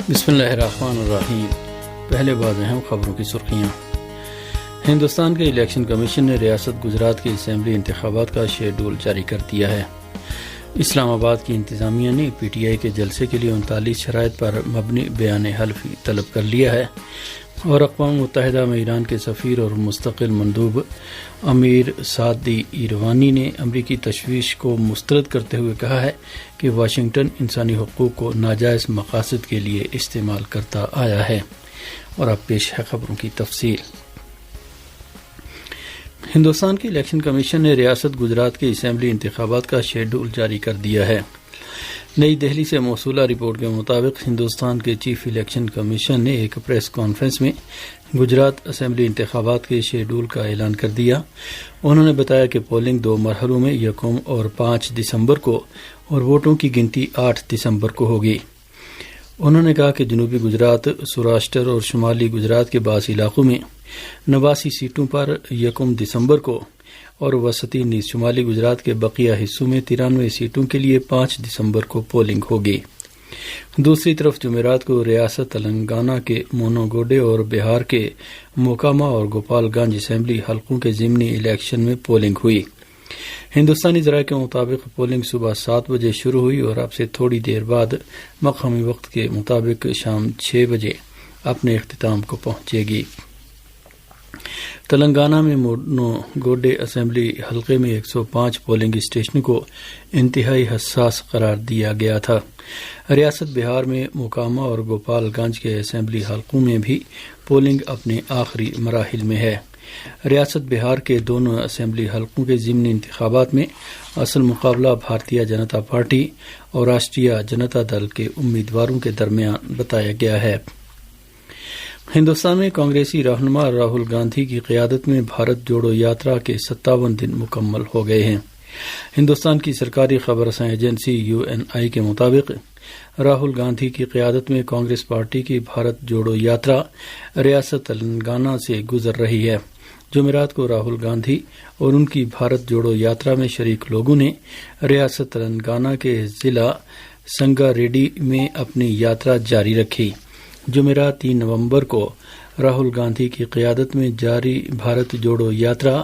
بسم اللہ الرحمن الرحیم۔ پہلے بعض اہم خبروں کی سرخیاں۔ ہندوستان کے الیکشن کمیشن نے ریاست گجرات کے اسمبلی انتخابات کا شیڈول جاری کر دیا ہے۔ اسلام آباد کی انتظامیہ نے پی ٹی آئی کے جلسے کے لیے 39 شرائط پر مبنی بیان حلفی طلب کر لیا ہے، اور اقوام متحدہ میں ایران کے سفیر اور مستقل مندوب امیر سعدی ایروانی نے امریکی تشویش کو مسترد کرتے ہوئے کہا ہے کہ واشنگٹن انسانی حقوق کو ناجائز مقاصد کے لیے استعمال کرتا آیا ہے۔ اور اب پیش ہے خبروں کی تفصیل۔ ہندوستان کے الیکشن کمیشن نے ریاست گجرات کے اسمبلی انتخابات کا شیڈول جاری کر دیا ہے۔ نئی دہلی سے موصولہ رپورٹ کے مطابق ہندوستان کے چیف الیکشن کمیشن نے ایک پریس کانفرنس میں گجرات اسمبلی انتخابات کے شیڈول کا اعلان کر دیا۔ انہوں نے بتایا کہ پولنگ 2 مرحلوں میں 1 اور 5 دسمبر کو اور ووٹوں کی گنتی 8 دسمبر کو ہوگی۔ انہوں نے کہا کہ جنوبی گجرات، سوراشٹر اور شمالی گجرات کے بعض علاقوں میں 89 سیٹوں پر 1 دسمبر کو اور وسطی نیز شمالی گجرات کے بقیہ حصوں میں 93 سیٹوں کے لیے 5 دسمبر کو پولنگ ہوگی۔ دوسری طرف جمعرات کو ریاست تلنگانہ کے مونوگوڈے اور بہار کے موکاما اور گوپال گنج اسمبلی حلقوں کے ضمنی الیکشن میں پولنگ ہوئی۔ ہندوستانی ذرائع کے مطابق پولنگ صبح 7 بجے شروع ہوئی اور اب سے تھوڑی دیر بعد مقامی وقت کے مطابق شام 6 بجے اپنے اختتام کو پہنچے گی۔ تلنگانہ میں مونوگوڈے اسمبلی حلقے میں 105 پولنگ اسٹیشنوں کو انتہائی حساس قرار دیا گیا تھا۔ ریاست بہار میں موکاما اور گوپال گنج کے اسمبلی حلقوں میں بھی پولنگ اپنے آخری مراحل میں ہے۔ ریاست بہار کے دونوں اسمبلی حلقوں کے ضمنی انتخابات میں اصل مقابلہ بھارتیہ جنتا پارٹی اور راشٹریہ جنتا دل کے امیدواروں کے درمیان بتایا گیا ہے۔ ہندوستان میں کانگریسی رہنما راہل گاندھی کی قیادت میں بھارت جوڑو یاترا کے 57 دن مکمل ہو گئے ہیں۔ ہندوستان کی سرکاری خبر رساں ایجنسی UNI کے مطابق راہل گاندھی کی قیادت میں کانگریس پارٹی کی بھارت جوڑو یاترا ریاست تلنگانہ سے گزر رہی ہے۔ جمعرات کو راہل گاندھی اور ان کی بھارت جوڑو یاترا میں شریک لوگوں نے ریاست تلنگانہ کے ضلع سنگا ریڈی میں اپنی یاترا جاری رکھی۔ جمعرات 3 نومبر کو راہل گاندھی کی قیادت میں جاری بھارت جوڑو یاترا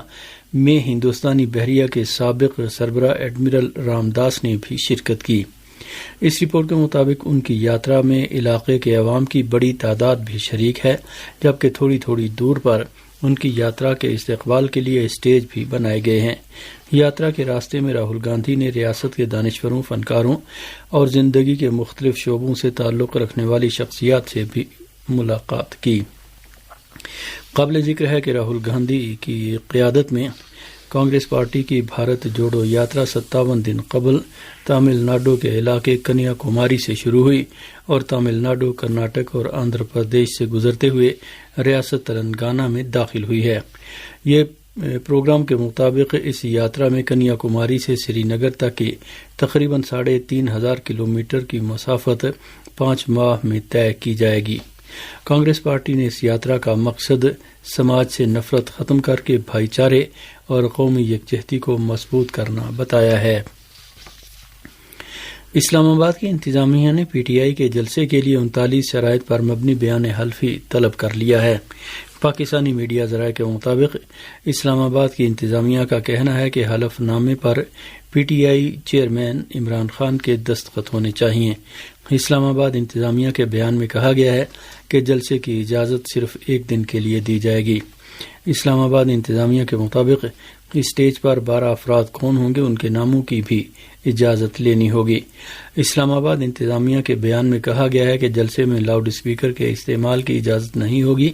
میں ہندوستانی بحریہ کے سابق سربراہ ایڈمرل رام داس نے بھی شرکت کی۔ اس رپورٹ کے مطابق ان کی یاترا میں علاقے کے عوام کی بڑی تعداد بھی شریک ہے، جبکہ تھوڑی تھوڑی دور پر ان کی یاترا کے استقبال کے لیے اسٹیج بھی بنائے گئے ہیں۔ یاترا کے راستے میں راہل گاندھی نے ریاست کے دانشوروں، فنکاروں اور زندگی کے مختلف شعبوں سے تعلق رکھنے والی شخصیات سے بھی ملاقات کی۔ قابل ذکر ہے کہ راہل گاندھی کی قیادت میں کانگریس پارٹی کی بھارت جوڑو یاترا 57 دن قبل تامل ناڈو کے علاقے کنیا کماری سے شروع ہوئی اور تامل ناڈو، کرناٹک اور آندھرا پردیش سے گزرتے ہوئے ریاست تلنگانہ میں داخل ہوئی ہے۔ یہ پروگرام کے مطابق اس یاترا میں کنیا کماری سے سری نگر تک کی تقریباً 3500 کلومیٹر کی مسافت 5 ماہ میں طے کی جائے گی۔ کانگریس پارٹی نے اس یاترا کا مقصد سماج سے نفرت ختم کر کے بھائی چارے اور قومی یکجہتی کو مضبوط کرنا بتایا ہے۔ اسلام آباد کی انتظامیہ نے پی ٹی آئی کے جلسے کے لیے 39 شرائط پر مبنی بیان حلفی طلب کر لیا ہے۔ پاکستانی میڈیا ذرائع کے مطابق اسلام آباد کی انتظامیہ کا کہنا ہے کہ حلف نامے پر P T I chairman Imran Khan کے دستخط ہونے چاہیے۔ اسلام آباد انتظامیہ کے بیان میں کہا گیا ہے کہ جلسے کی اجازت صرف 1 دن کے لیے دی جائے گی۔ اسلام آباد انتظامیہ کے مطابق اسٹیج پر 12 افراد کون ہوں گے، ان کے ناموں کی بھی اجازت لینی ہوگی۔ اسلام آباد انتظامیہ کے بیان میں کہا گیا ہے کہ جلسے میں لاؤڈ اسپیکر کے استعمال کی اجازت نہیں ہوگی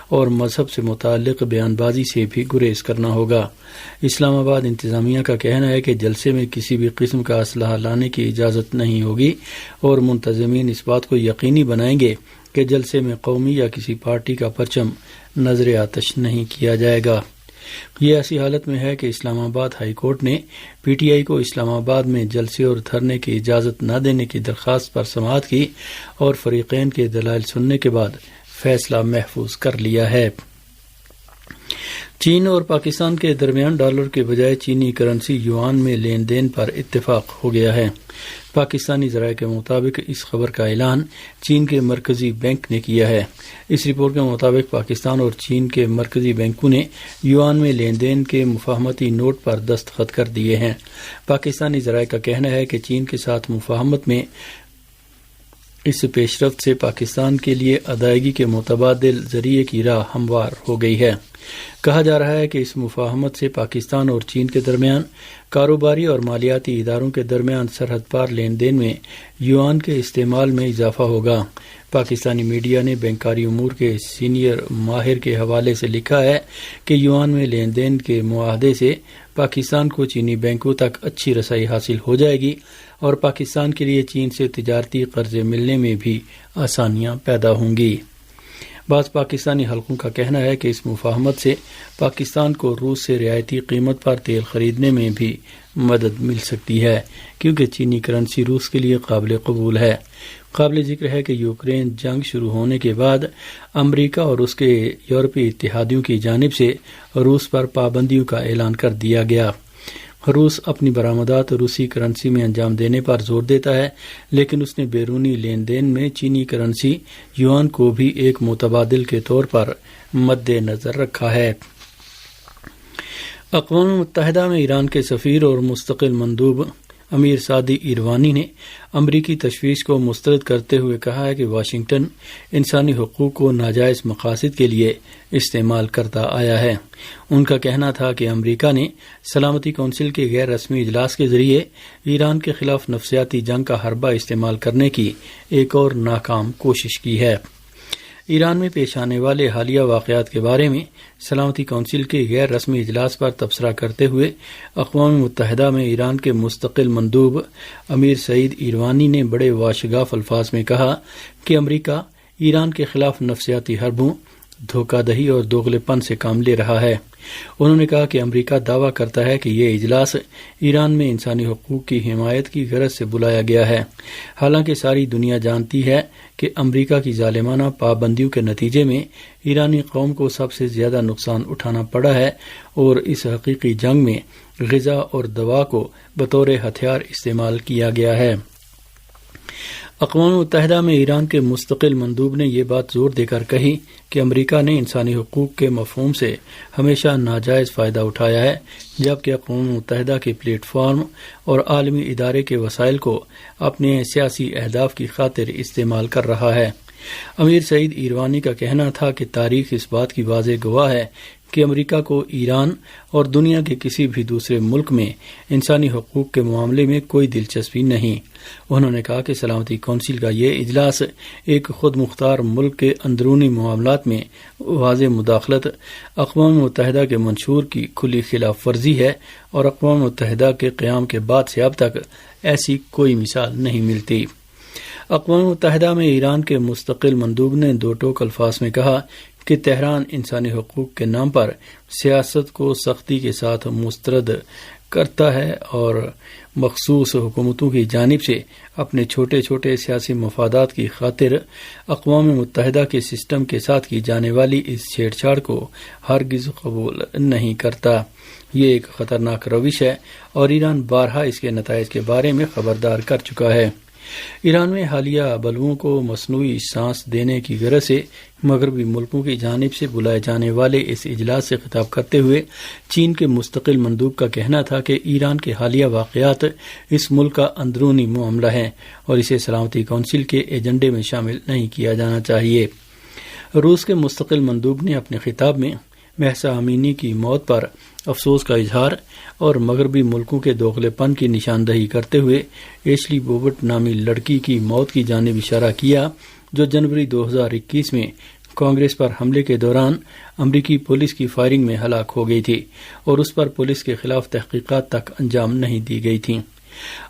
اور مذہب سے متعلق بیان بازی سے بھی گریز کرنا ہوگا۔ اسلام آباد انتظامیہ کا کہنا ہے کہ جلسے میں کسی بھی قسم کا اسلحہ لانے کی اجازت نہیں ہوگی اور منتظمین اس بات کو یقینی بنائیں گے کہ جلسے میں قومی یا کسی پارٹی کا پرچم نظر آتش نہیں کیا جائے گا۔ یہ ایسی حالت میں ہے کہ اسلام آباد ہائی کورٹ نے پی ٹی آئی کو اسلام آباد میں جلسے اور دھرنے کی اجازت نہ دینے کی درخواست پر سماعت کی اور فریقین کے دلائل سننے کے بعد فیصلہ محفوظ کر لیا ہے۔ چین اور پاکستان کے درمیان ڈالر کے بجائے چینی کرنسی یوان میں لین دین پر اتفاق ہو گیا ہے۔ پاکستانی ذرائع کے مطابق اس خبر کا اعلان چین کے مرکزی بینک نے کیا ہے۔ اس رپورٹ کے مطابق پاکستان اور چین کے مرکزی بینکوں نے یوان میں لین دین کے مفاہمتی نوٹ پر دستخط کر دیے ہیں۔ پاکستانی ذرائع کا کہنا ہے کہ چین کے ساتھ مفاہمت میں اس پیش رفت سے پاکستان کے لیے ادائیگی کے متبادل ذریعے کی راہ ہموار ہو گئی ہے۔ کہا جا رہا ہے کہ اس مفاہمت سے پاکستان اور چین کے درمیان کاروباری اور مالیاتی اداروں کے درمیان سرحد پار لین دین میں یوان کے استعمال میں اضافہ ہوگا۔ پاکستانی میڈیا نے بینکاری امور کے سینئر ماہر کے حوالے سے لکھا ہے کہ یوان میں لین دین کے معاہدے سے پاکستان کو چینی بینکوں تک اچھی رسائی حاصل ہو جائے گی اور پاکستان کے لیے چین سے تجارتی قرضے ملنے میں بھی آسانیاں پیدا ہوں گی۔ بعض پاکستانی حلقوں کا کہنا ہے کہ اس مفاہمت سے پاکستان کو روس سے رعایتی قیمت پر تیل خریدنے میں بھی مدد مل سکتی ہے، کیونکہ چینی کرنسی روس کے لیے قابل قبول ہے۔ قابل ذکر ہے کہ یوکرین جنگ شروع ہونے کے بعد امریکہ اور اس کے یورپی اتحادیوں کی جانب سے روس پر پابندیوں کا اعلان کر دیا گیا۔ روس اپنی برآمدات روسی کرنسی میں انجام دینے پر زور دیتا ہے، لیکن اس نے بیرونی لین دین میں چینی کرنسی یوان کو بھی ایک متبادل کے طور پر مد نظر رکھا ہے۔ اقوام متحدہ میں ایران کے سفیر اور مستقل مندوب امیر سعدی ایروانی نے امریکی تشویش کو مسترد کرتے ہوئے کہا ہے کہ واشنگٹن انسانی حقوق کو ناجائز مقاصد کے لیے استعمال کرتا آیا ہے۔ ان کا کہنا تھا کہ امریکہ نے سلامتی کونسل کے غیر رسمی اجلاس کے ذریعے ایران کے خلاف نفسیاتی جنگ کا حربہ استعمال کرنے کی ایک اور ناکام کوشش کی ہے۔ ایران میں پیش آنے والے حالیہ واقعات کے بارے میں سلامتی کونسل کے غیر رسمی اجلاس پر تبصرہ کرتے ہوئے اقوام متحدہ میں ایران کے مستقل مندوب امیر سعید ایروانی نے بڑے واشگاف الفاظ میں کہا کہ امریکہ ایران کے خلاف نفسیاتی حربوں، دھوکہ دہی اور دوغلے پن سے کام لے رہا ہے۔ انہوں نے کہا کہ امریکہ دعویٰ کرتا ہے کہ یہ اجلاس ایران میں انسانی حقوق کی حمایت کی غرض سے بلایا گیا ہے، حالانکہ ساری دنیا جانتی ہے کہ امریکہ کی ظالمانہ پابندیوں کے نتیجے میں ایرانی قوم کو سب سے زیادہ نقصان اٹھانا پڑا ہے اور اس حقیقی جنگ میں غذا اور دوا کو بطور ہتھیار استعمال کیا گیا ہے۔ اقوام متحدہ میں ایران کے مستقل مندوب نے یہ بات زور دے کر کہی کہ امریکہ نے انسانی حقوق کے مفہوم سے ہمیشہ ناجائز فائدہ اٹھایا ہے، جبکہ اقوام متحدہ کے پلیٹ فارم اور عالمی ادارے کے وسائل کو اپنے سیاسی اہداف کی خاطر استعمال کر رہا ہے۔ امیر سعید ایروانی کا کہنا تھا کہ تاریخ اس بات کی واضح گواہ ہے کہ امریکہ کو ایران اور دنیا کے کسی بھی دوسرے ملک میں انسانی حقوق کے معاملے میں کوئی دلچسپی نہیں۔ انہوں نے کہا کہ سلامتی کونسل کا یہ اجلاس ایک خود مختار ملک کے اندرونی معاملات میں واضح مداخلت، اقوام متحدہ کے منشور کی کھلی خلاف ورزی ہے اور اقوام متحدہ کے قیام کے بعد سے اب تک ایسی کوئی مثال نہیں ملتی۔ اقوام متحدہ میں ایران کے مستقل مندوب نے دو ٹوک الفاظ میں کہا کہ تہران انسانی حقوق کے نام پر سیاست کو سختی کے ساتھ مسترد کرتا ہے اور مخصوص حکومتوں کی جانب سے اپنے چھوٹے چھوٹے سیاسی مفادات کی خاطر اقوام متحدہ کے سسٹم کے ساتھ کی جانے والی اس چھیڑ چھاڑ کو ہرگز قبول نہیں کرتا۔ یہ ایک خطرناک روش ہے اور ایران بارہا اس کے نتائج کے بارے میں خبردار کر چکا ہے۔ ایران میں حالیہ بلووں کو مصنوعی سانس دینے کی غرض سے مغربی ملکوں کی جانب سے بلائے جانے والے اس اجلاس سے خطاب کرتے ہوئے چین کے مستقل مندوب کا کہنا تھا کہ ایران کے حالیہ واقعات اس ملک کا اندرونی معاملہ ہے اور اسے سلامتی کونسل کے ایجنڈے میں شامل نہیں کیا جانا چاہیے۔ روس کے مستقل مندوب نے اپنے خطاب میں مہسا امینی کی موت پر افسوس کا اظہار اور مغربی ملکوں کے دوغلے پن کی نشاندہی کرتے ہوئے ایشلی بوبٹ نامی لڑکی کی موت کی جانب اشارہ کیا، جو جنوری 2021 میں کانگریس پر حملے کے دوران امریکی پولیس کی فائرنگ میں ہلاک ہو گئی تھی اور اس پر پولیس کے خلاف تحقیقات تک انجام نہیں دی گئی تھیں۔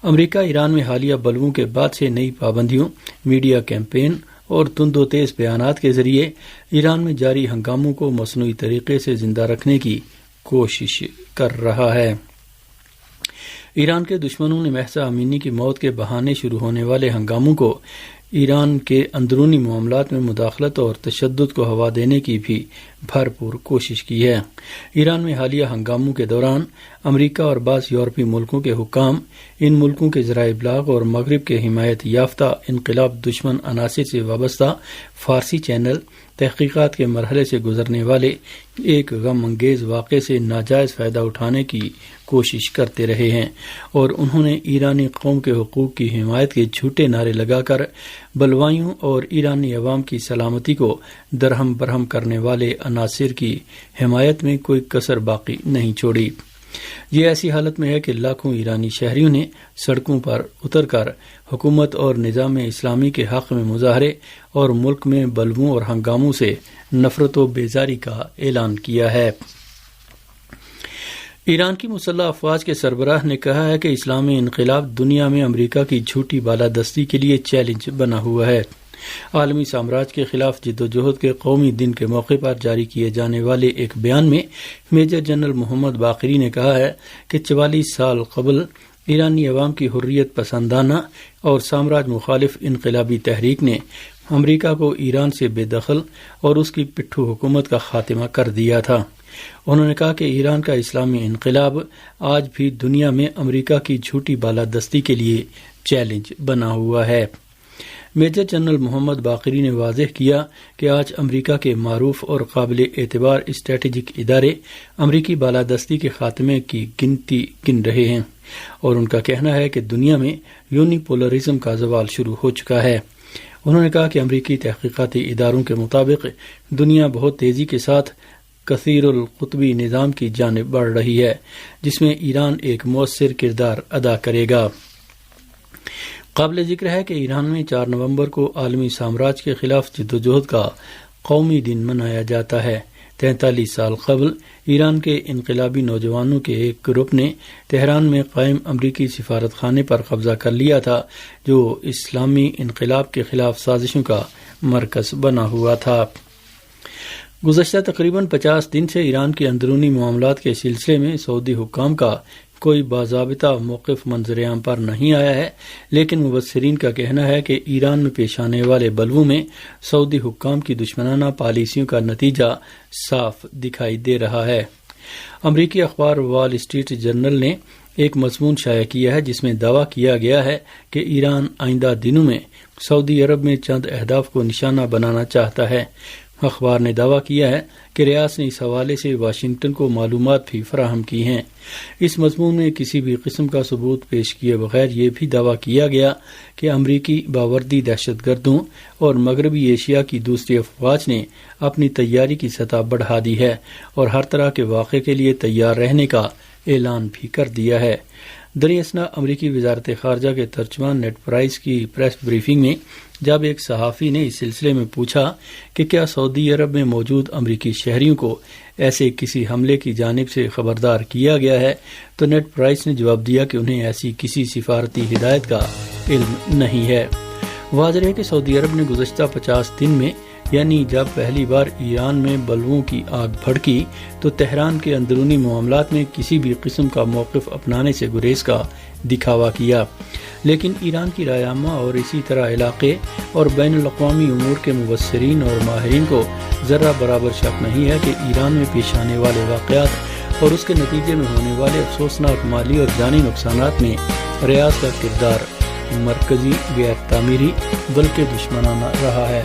امریکہ ایران میں حالیہ بلووں کے بعد سے نئی پابندیوں، میڈیا کیمپین اور تند و تیز بیانات کے ذریعے ایران میں جاری ہنگاموں کو مصنوعی طریقے سے زندہ رکھنے کی کوشش کر رہا ہے۔ ایران کے دشمنوں نے مہسا امینی کی موت کے بہانے شروع ہونے والے ہنگاموں کو ایران کے اندرونی معاملات میں مداخلت اور تشدد کو ہوا دینے کی بھی بھرپور کوشش کی ہے۔ ایران میں حالیہ ہنگاموں کے دوران امریکہ اور بعض یورپی ملکوں کے حکام ان ملکوں کے ذرائع ابلاغ اور مغرب کے حمایت یافتہ انقلاب دشمن عناصر سے وابستہ فارسی چینل تحقیقات کے مرحلے سے گزرنے والے ایک غم انگیز واقعے سے ناجائز فائدہ اٹھانے کی کوشش کرتے رہے ہیں، اور انہوں نے ایرانی قوم کے حقوق کی حمایت کے جھوٹے نعرے لگا کر بلوائیوں اور ایرانی عوام کی سلامتی کو درہم برہم کرنے والے عناصر کی حمایت میں کوئی کسر باقی نہیں چھوڑی۔ یہ ایسی حالت میں ہے کہ لاکھوں ایرانی شہریوں نے سڑکوں پر اتر کر حکومت اور نظام اسلامی کے حق میں مظاہرے اور ملک میں بلووں اور ہنگاموں سے نفرت و بیزاری کا اعلان کیا ہے۔ ایران کی مسلح افواج کے سربراہ نے کہا ہے کہ اسلامی انقلاب دنیا میں امریکہ کی جھوٹی بالادستی کے لیے چیلنج بنا ہوا ہے۔ عالمی سامراج کے خلاف جدوجہد کے قومی دن کے موقع پر جاری کیے جانے والے ایک بیان میں میجر جنرل محمد باقری نے کہا ہے کہ 44 سال قبل ایرانی عوام کی حریت پسندانہ اور سامراج مخالف انقلابی تحریک نے امریکہ کو ایران سے بے دخل اور اس کی پٹھو حکومت کا خاتمہ کر دیا تھا۔ انہوں نے کہا کہ ایران کا اسلامی انقلاب آج بھی دنیا میں امریکہ کی جھوٹی بالادستی کے لیے چیلنج بنا ہوا ہے۔ میجر جنرل محمد باقری نے واضح کیا کہ آج امریکہ کے معروف اور قابل اعتبار اسٹریٹجک ادارے امریکی بالادستی کے خاتمے کی گنتی گن رہے ہیں، اور ان کا کہنا ہے کہ دنیا میں یونی پولرزم کا زوال شروع ہو چکا ہے۔ انہوں نے کہا کہ امریکی تحقیقاتی اداروں کے مطابق دنیا بہت تیزی کے ساتھ کثیر القطبی نظام کی جانب بڑھ رہی ہے، جس میں ایران ایک مؤثر کردار ادا کرے گا۔ قابل ذکر ہے کہ ایران میں 4 نومبر کو عالمی سامراج کے خلاف جدوجہد کا قومی دن منایا جاتا ہے۔ 43 سال قبل ایران کے انقلابی نوجوانوں کے ایک گروپ نے تہران میں قائم امریکی سفارت خانے پر قبضہ کر لیا تھا، جو اسلامی انقلاب کے خلاف سازشوں کا مرکز بنا ہوا تھا۔ گزشتہ تقریباً 50 دن سے ایران کے اندرونی معاملات کے سلسلے میں سعودی حکام کا کوئی باضابطہ موقف منظر عام پر نہیں آیا ہے، لیکن مبصرین کا کہنا ہے کہ ایران میں پیش آنے والے بلووں میں سعودی حکام کی دشمنانہ پالیسیوں کا نتیجہ صاف دکھائی دے رہا ہے۔ امریکی اخبار وال اسٹریٹ جرنل نے ایک مضمون شائع کیا ہے جس میں دعویٰ کیا گیا ہے کہ ایران آئندہ دنوں میں سعودی عرب میں چند اہداف کو نشانہ بنانا چاہتا ہے۔ اخبار نے دعویٰ کیا ہے کہ ریاض نے اس حوالے سے واشنگٹن کو معلومات بھی فراہم کی ہیں۔ اس مضمون میں کسی بھی قسم کا ثبوت پیش کیے بغیر یہ بھی دعویٰ کیا گیا کہ امریکی باوردی دہشت گردوں اور مغربی ایشیا کی دوسری افواج نے اپنی تیاری کی سطح بڑھا دی ہے اور ہر طرح کے واقعے کے لیے تیار رہنے کا اعلان بھی کر دیا ہے۔ دریں اثنا امریکی وزارت خارجہ کے ترجمان نیڈ پرائس کی پریس بریفنگ میں جب ایک صحافی نے اس سلسلے میں پوچھا کہ کیا سعودی عرب میں موجود امریکی شہریوں کو ایسے کسی حملے کی جانب سے خبردار کیا گیا ہے، تو نیڈ پرائس نے جواب دیا کہ انہیں ایسی کسی سفارتی ہدایت کا علم نہیں ہے۔ واضح ہے کہ سعودی عرب نے گزشتہ 50 دن میں، یعنی جب پہلی بار ایران میں بلووں کی آگ بھڑکی، تو تہران کے اندرونی معاملات میں کسی بھی قسم کا موقف اپنانے سے گریز کا دکھاوا کیا، لیکن ایران کی رائے عامہ اور اسی طرح علاقے اور بین الاقوامی امور کے مبصرین اور ماہرین کو ذرہ برابر شک نہیں ہے کہ ایران میں پیش آنے والے واقعات اور اس کے نتیجے میں ہونے والے افسوسناک مالی اور جانی نقصانات میں ریاض کا کردار مرکزی، غیر تعمیری بلکہ دشمنانہ رہا ہے۔